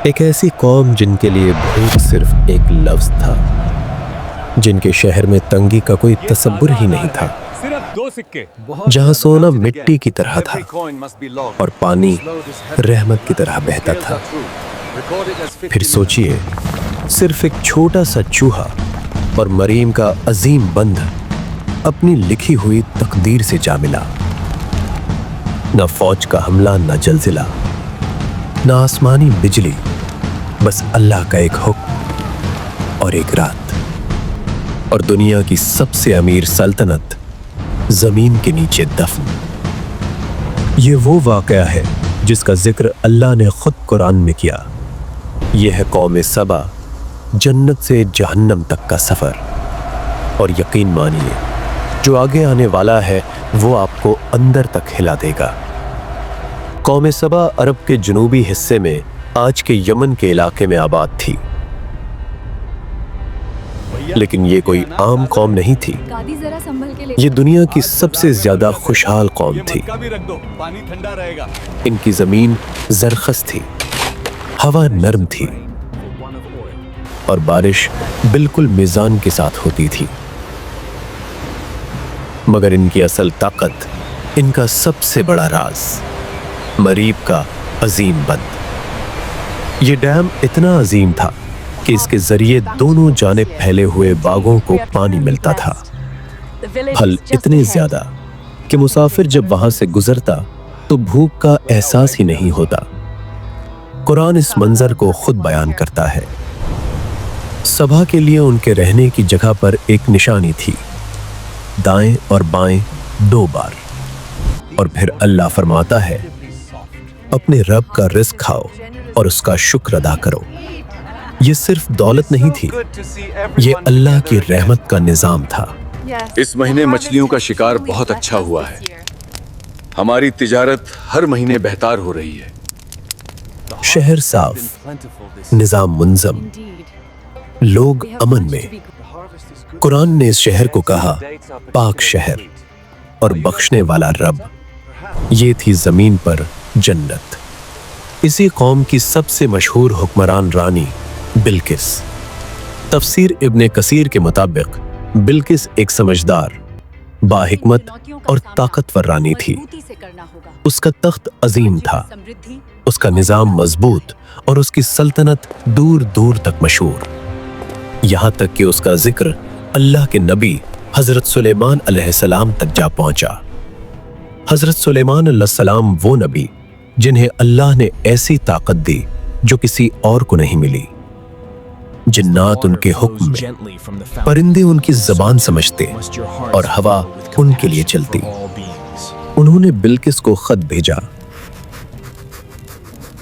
ایک ایسی قوم جن کے لیے بھوک صرف ایک لفظ تھا، جن کے شہر میں تنگی کا کوئی تصور ہی نہیں تھا، جہاں سونا مٹی کی طرح تھا اور پانی رحمت کی طرح بہتا تھا۔ پھر سوچئے، صرف ایک چھوٹا سا چوہا اور مریم کا عظیم بندھ اپنی لکھی ہوئی تقدیر سے جا ملا۔ نہ فوج کا حملہ، نہ زلزلہ، نہ آسمانی بجلی، بس اللہ کا ایک حکم اور ایک رات، اور دنیا کی سب سے امیر سلطنت زمین کے نیچے دفن۔ یہ وہ واقعہ ہے جس کا ذکر اللہ نے خود قرآن میں کیا۔ یہ ہے قوم سبا، جنت سے جہنم تک کا سفر، اور یقین مانیے جو آگے آنے والا ہے وہ آپ کو اندر تک ہلا دے گا۔ قوم سبا عرب کے جنوبی حصے میں آج کے یمن کے علاقے میں آباد تھی، لیکن یہ کوئی عام قوم نہیں تھی۔ یہ دنیا کی سب سے زیادہ خوشحال قوم تھی۔ ان کی زمین زرخس تھی، ہوا نرم تھی، اور بارش بالکل میزان کے ساتھ ہوتی تھی۔ مگر ان کی اصل طاقت، ان کا سب سے بڑا راز، مریب کا عظیم بند۔ یہ ڈیم اتنا عظیم تھا کہ اس کے ذریعے دونوں جانب پھیلے ہوئے باغوں کو پانی ملتا تھا۔ پھل اتنے زیادہ کہ مسافر جب وہاں سے گزرتا تو بھوک کا احساس ہی نہیں ہوتا۔ قرآن اس منظر کو خود بیان کرتا ہے۔ سبا کے لیے ان کے رہنے کی جگہ پر ایک نشانی تھی، دائیں اور بائیں 2 بار، اور پھر اللہ فرماتا ہے، اپنے رب کا رزق کھاؤ اور اس کا شکر ادا کرو۔ یہ صرف دولت نہیں تھی، یہ اللہ کی رحمت کا نظام تھا۔ اس مہینے مچھلیوں کا شکار بہت اچھا ہوا ہے۔ ہماری تجارت ہر مہینے بہتر ہو رہی ہے۔ شہر صاف، نظام منظم، لوگ امن میں۔ قرآن نے اس شہر کو کہا پاک شہر اور بخشنے والا رب۔ یہ تھی زمین پر جنت۔ اسی قوم کی سب سے مشہور حکمران رانی بلقس۔ تفسیر ابن کثیر کے مطابق بلقس ایک سمجھدار، باحکمت اور طاقتور رانی تھی۔ اس کا تخت عظیم تھا، اس کا نظام مضبوط، اور اس کی سلطنت دور دور تک مشہور، یہاں تک کہ اس کا ذکر اللہ کے نبی حضرت سلیمان علیہ السلام تک جا پہنچا۔ حضرت سلیمان علیہ السلام وہ نبی جنہیں اللہ نے ایسی طاقت دی جو کسی اور کو نہیں ملی۔ جنات ان کے حکم میں، پرندے ان کی زبان سمجھتے، اور ہوا ان کے لیے چلتی۔ انہوں نے بلقس کو خط بھیجا۔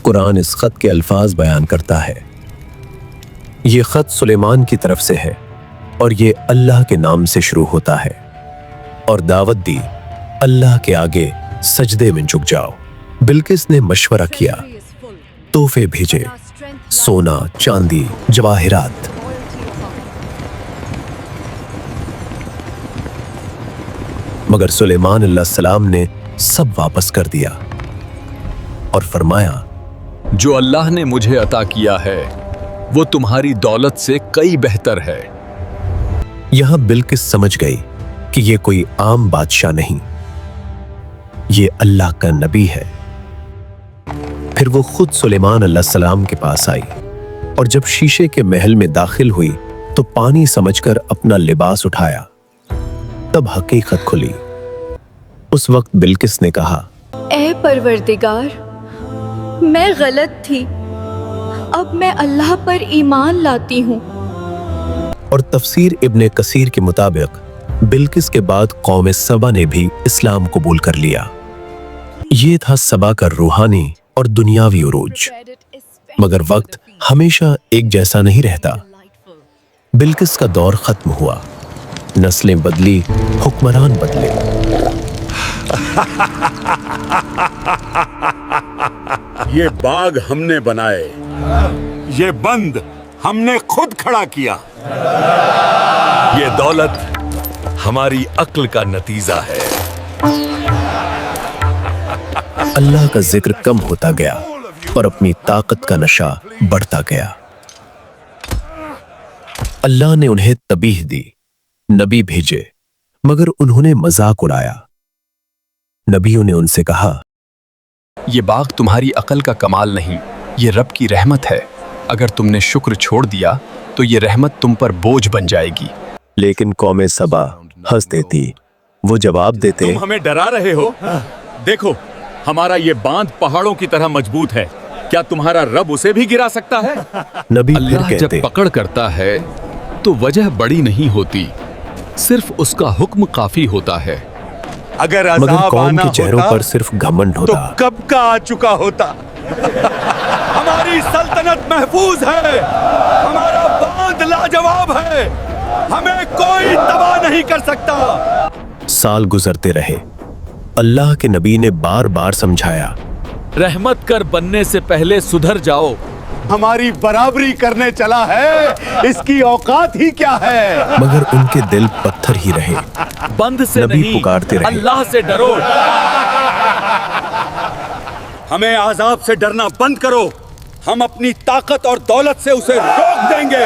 قرآن اس خط کے الفاظ بیان کرتا ہے۔ یہ خط سلیمان کی طرف سے ہے، اور یہ اللہ کے نام سے شروع ہوتا ہے، اور دعوت دی اللہ کے آگے سجدے میں جھک جاؤ۔ بلقس نے مشورہ کیا، تحفے بھیجے، سونا، چاندی، جواہرات۔ مگر سلیمان علیہ السلام نے سب واپس کر دیا اور فرمایا، جو اللہ نے مجھے عطا کیا ہے وہ تمہاری دولت سے کئی بہتر ہے۔ یہاں بلقس سمجھ گئی کہ یہ کوئی عام بادشاہ نہیں، یہ اللہ کا نبی ہے۔ پھر وہ خود سلیمان علیہ السلام کے پاس آئی، اور جب شیشے کے محل میں داخل ہوئی تو پانی سمجھ کر اپنا لباس اٹھایا۔ تب حقیقت کھلی۔ اس وقت بلقس نے کہا، اے پروردگار، میں غلط تھی، اب میں اللہ پر ایمان لاتی ہوں۔ اور تفسیر ابن کثیر کے مطابق بلقس کے بعد قوم سبا نے بھی اسلام قبول کر لیا۔ یہ تھا سبا کا روحانی اور دنیاوی عروج۔ مگر وقت ہمیشہ ایک جیسا نہیں رہتا۔ بلقس کا دور ختم ہوا، نسلیں بدلی، حکمران بدلے۔ یہ باغ ہم نے بنائے، یہ بند ہم نے خود کھڑا کیا، یہ دولت ہماری عقل کا نتیجہ ہے۔ اللہ کا ذکر کم ہوتا گیا، और अपनी ताकत का नशा बढ़ता गया। अल्लाह ने उन्हें तबीह दी, नबी भेजे, मगर उन्होंने मजाक उड़ाया। नबियों ने उनसे कहा, ये बाग तुम्हारी अकल का कमाल नहीं, ये रब की रहमत है। अगर तुमने शुक्र छोड़ दिया तो ये रहमत तुम पर बोझ बन जाएगी। लेकिन कौमे सबा हंस देती। वो जवाब देते, तुम हमें डरा रहे हो? देखो, हमारा ये बांध पहाड़ों की तरह मजबूत है, क्या तुम्हारा रब उसे भी गिरा सकता है? नबी फिर अल्लाह जब कहते, पकड़ करता है तो वजह बड़ी नहीं होती, सिर्फ उसका हुक्म काफी होता है। अगर मगर अज़ाब कौम आना के चेहरों होता पर सिर्फ घमंड तो होता। कब का आ चुका होता। हमारी सल्तनत महफूज है, हमारा बांध लाजवाब है, हमें कोई तबाह नहीं कर सकता। साल गुजरते रहे। अल्लाह के नबी ने बार बार समझाया, रहमत कर बनने से पहले सुधर जाओ। हमारी बराबरी करने चला है, इसकी औकात ही क्या है। मगर उनके दिल पत्थर ही रहे। बंद से नबी नहीं, पुकारते रहे, अल्लाह से डरो। हमें आजाब से डरना बंद करो, हम अपनी ताकत और दौलत से उसे रोक देंगे।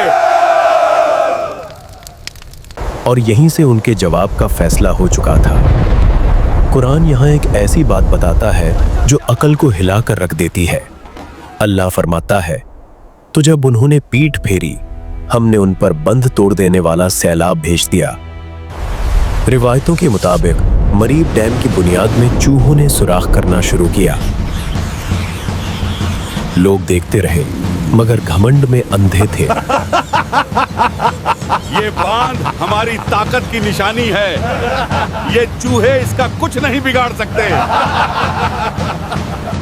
और यहीं से उनके जवाब का फैसला हो चुका था। कुरान यहाँ एक ऐसी बात बताता है जो अकल को हिलाकर रख देती है। अल्लाह फरमाता है, तो जब उन्होंने पीठ फेरी, हमने उन पर बंध तोड़ देने वाला सैलाब भेज दिया। रिवायतों के मुताबिक मरीब डैम की बुनियाद में चूहों ने सुराख करना शुरू किया। लोग देखते रहे, मगर घमंड में अंधे थे। ये बांध हमारी ताकत की निशानी है, ये चूहे इसका कुछ नहीं बिगाड़ सकते।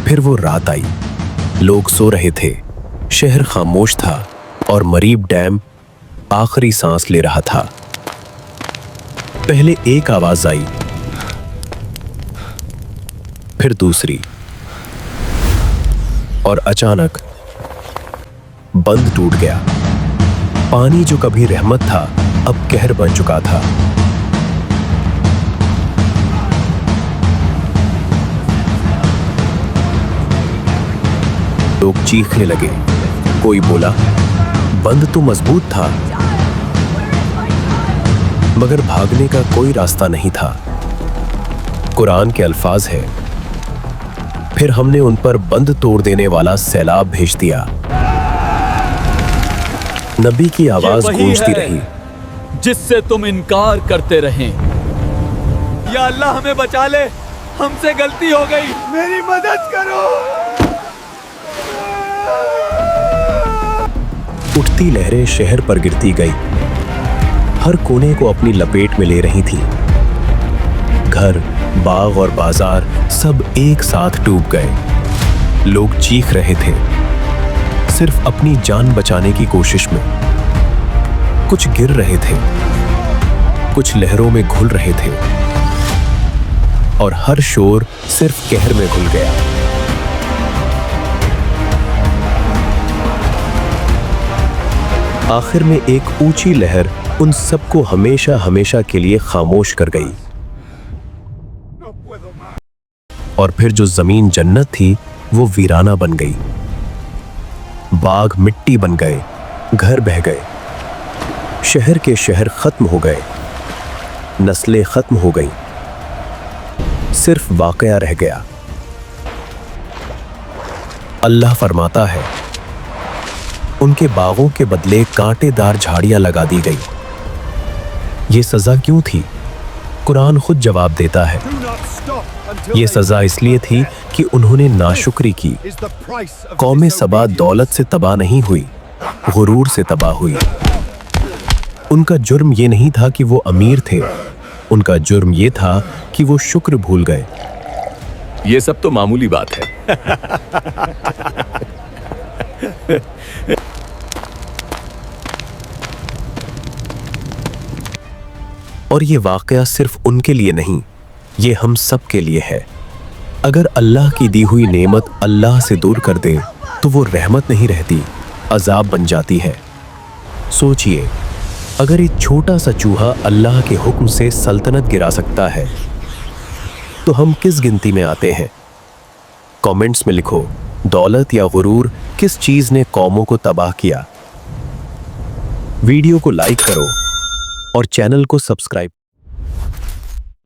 फिर वो रात आई, लोग सो रहे थे, शहर खामोश था और मरीब डैम आखिरी सांस ले रहा था। पहले एक आवाज आई, फिर दूसरी, और अचानक बंद टूट गया। पानी जो कभी रहमत था, अब कहर बन चुका था। लोग चीखने लगे। कोई बोला, बंद तो मजबूत था, मगर भागने का कोई रास्ता नहीं था। कुरान के अल्फाज है, फिर हमने उन पर बंद तोड़ देने वाला सैलाब भेज दिया। नबी की आवाज गूंजती रही, जिससे तुम इनकार करते रहें। या अल्लाह हमें बचा ले, हमसे गलती हो गई, मेरी मदद करो। उठती लहरें शहर पर गिरती गई, हर कोने को अपनी लपेट में ले रही थी। घर, बाग और बाजार सब एक साथ डूब गए। लोग चीख रहे थे, सिर्फ अपनी जान बचाने की कोशिश में। कुछ गिर रहे थे, कुछ लहरों में घुल रहे थे, और हर शोर सिर्फ कहर में घुल गया। आखिर में एक ऊंची लहर उन सबको हमेशा हमेशा के लिए खामोश कर गई। और फिर जो जमीन जन्नत थी, वो वीराना बन गई। बाग मिट्टी बन गए, घर बह गए, शहर के शहर खत्म हो गए, नस्लें खत्म हो गईं, सिर्फ वाकया रह गया। अल्लाह फरमाता है, उनके बागों के बदले कांटेदार झाड़ियां लगा दी गई। ये सजा क्यों थी? कुरान खुद जवाब देता है, ये सजा इसलिए थी कि उन्होंने नाशुक्री की। कौमे सबा दौलत से तबाह नहीं हुई, गुरूर से तबाह हुई। उनका जुर्म ये नहीं था कि वो अमीर थे, उनका जुर्म ये था कि वो शुक्र भूल गए। ये सब तो मामूली बात है। और ये वाकया सिर्फ उनके लिए नहीं, ये हम सब के लिए है। अगर अल्लाह की दी हुई नेमत अल्लाह से दूर कर दे तो वो रहमत नहीं रहती, अजाब बन जाती है। सोचिए, अगर एक छोटा सा चूहा अल्लाह के हुक्म से सल्तनत गिरा सकता है, तो हम किस गिनती में आते हैं? कमेंट्स में लिखो। दौलत या गुरूर किस चीज ने कौमों को तबाह किया? वीडियो को लाइक करो और चैनल को सब्सक्राइब